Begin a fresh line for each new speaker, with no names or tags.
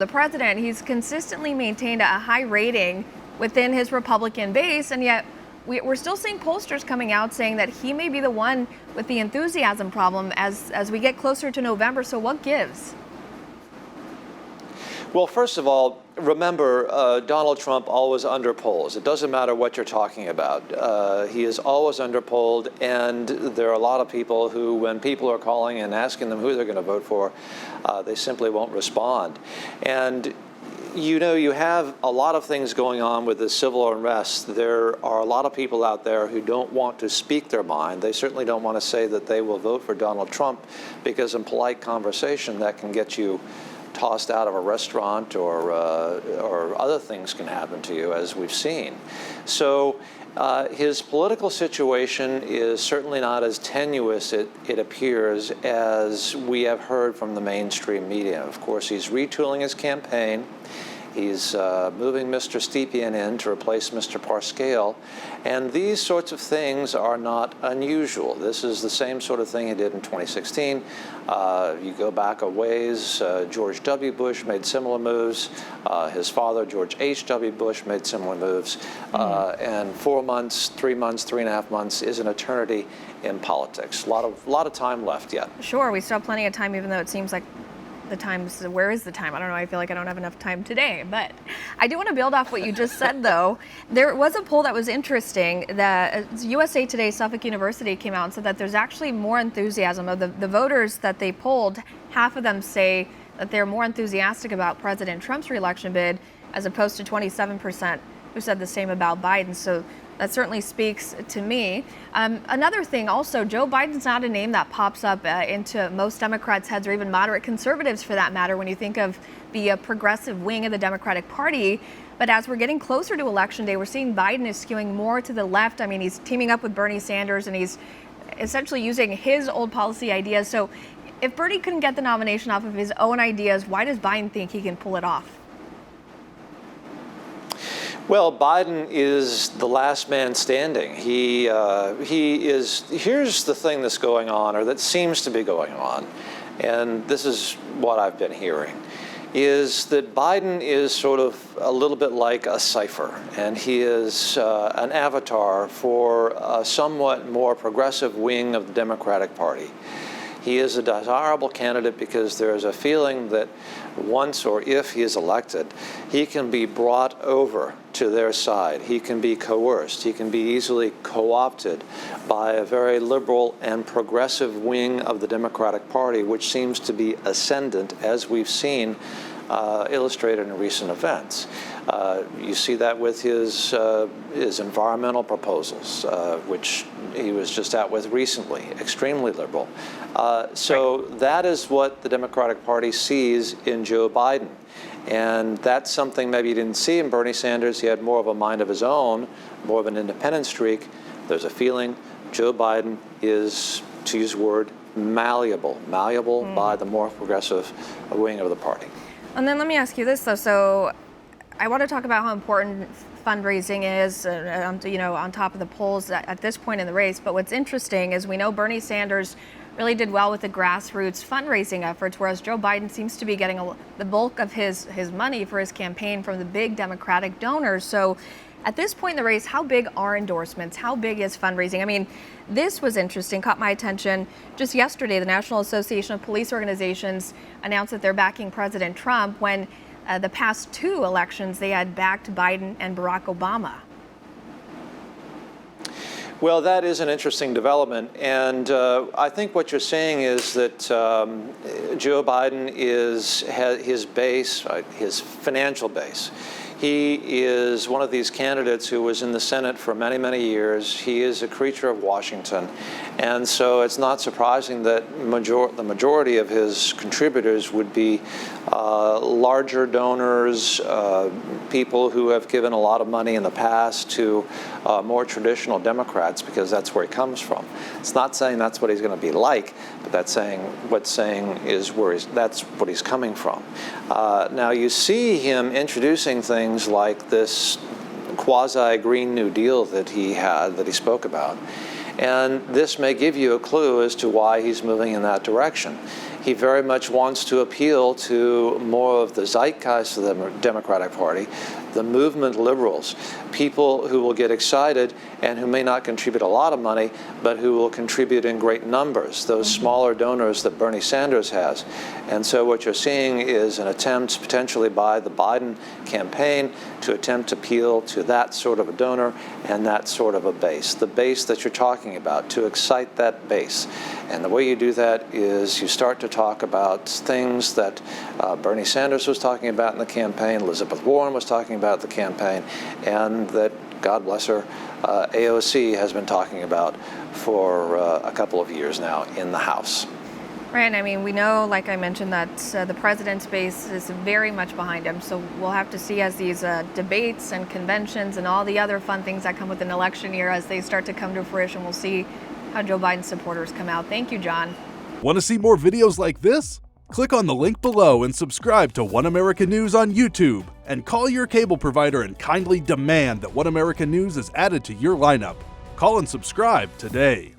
The president, he's consistently maintained a high rating within his Republican base, and yet we're still seeing pollsters coming out saying that he may be the one with the enthusiasm problem as we get closer to November. So what gives?
Well, first of all, remember, Donald Trump always underpolls. It doesn't matter what you're talking about. He is always underpolled, and there are a lot of people who, when people are calling and asking them who they're going to vote for, they simply won't respond. And you know, you have a lot of things going on with the civil unrest. There are a lot of people out there who don't want to speak their mind. They certainly don't want to say that they will vote for Donald Trump, because in polite conversation that can get you tossed out of a restaurant, or other things can happen to you, as we've seen. So his political situation is certainly not as tenuous, it appears, as we have heard from the mainstream media. Of course, he's retooling his campaign. He's moving Mr. Stepien in to replace Mr. Parscale. And these sorts of things are not unusual. This is the same sort of thing he did in 2016. You go back a ways, George W. Bush made similar moves. His father, George H.W. Bush, made similar moves. And 4 months, 3 months, 3.5 months is an eternity in politics. A lot of time left yet.
Sure, we still have plenty of time, even though it seems like the time's, where is the time? I don't know, I feel like I don't have enough time today. But I do want to build off what you just said, though. There was a poll that was interesting. The USA Today, Suffolk University came out and said that there's actually more enthusiasm. Of the voters that they polled, half of them say that they're more enthusiastic about President Trump's reelection bid, as opposed to 27% who said the same about Biden. So that certainly speaks to me. Another thing also, Joe Biden's not a name that pops up into most Democrats' heads, or even moderate conservatives for that matter, when you think of the progressive wing of the Democratic Party. But as we're getting closer to Election Day, we're seeing Biden is skewing more to the left. I mean, he's teaming up with Bernie Sanders, and he's essentially using his old policy ideas. So if Bernie couldn't get the nomination off of his own ideas, why does Biden think he can pull it off?
Well, Biden is the last man standing. He is. Here's the thing that's going on, or that seems to be going on, and this is what I've been hearing, is that Biden is sort of a little bit like a cipher, and he is an avatar for a somewhat more progressive wing of the Democratic Party. He is a desirable candidate because there is a feeling that once, or if he is elected, he can be brought over to their side. He can be coerced. He can be easily co-opted by a very liberal and progressive wing of the Democratic Party, which seems to be ascendant, as we've seen illustrated in recent events. You see that with his environmental proposals, which he was just out with recently, extremely liberal. So that is what the Democratic Party sees in Joe Biden. And that's something maybe you didn't see in Bernie Sanders. He had more of a mind of his own, more of an independent streak. There's a feeling Joe Biden is, to use the word, malleable by the more progressive wing of the party.
And then let me ask you this, though. So I want to talk about how important fundraising is, on top of the polls at this point in the race. But what's interesting is we know Bernie Sanders really did well with the grassroots fundraising efforts, whereas Joe Biden seems to be getting the bulk of his money for his campaign from the big Democratic donors. So at this point in the race, how big are endorsements? How big is fundraising? I mean, this was interesting, caught my attention. Just yesterday, the National Association of Police Organizations announced that they're backing President Trump when the past two elections they had backed Biden and Barack Obama.
Well, that is an interesting development, and I think what you're saying is that Joe Biden has his base, his financial base. He is one of these candidates who was in the Senate for many, many years. He is a creature of Washington. And so it's not surprising that the majority of his contributors would be larger donors, people who have given a lot of money in the past to more traditional Democrats, because that's where he comes from. It's not saying that's what he's going to be like, but that's saying is that's what he's coming from. Now you see him introducing things like this quasi-Green New Deal that he spoke about. And this may give you a clue as to why he's moving in that direction. He very much wants to appeal to more of the zeitgeist of the Democratic Party, the movement liberals, people who will get excited and who may not contribute a lot of money, but who will contribute in great numbers, those smaller donors that Bernie Sanders has. And so what you're seeing is an attempt potentially by the Biden campaign to attempt to appeal to that sort of a donor and that sort of a base, the base that you're talking about, to excite that base. And the way you do that is you start to talk about things that Bernie Sanders was talking about in the campaign, Elizabeth Warren was talking about in the campaign, and that, God bless her, AOC has been talking about for a couple of years now in the House.
Right, I mean, we know, like I mentioned, that the president's base is very much behind him, so we'll have to see as these debates and conventions and all the other fun things that come with an election year, as they start to come to fruition, we'll see how Joe Biden's supporters come out. Thank you, John.
Want to see more videos like this? Click on the link below and subscribe to One America News on YouTube, and call your cable provider and kindly demand that One America News is added to your lineup. Call and subscribe today.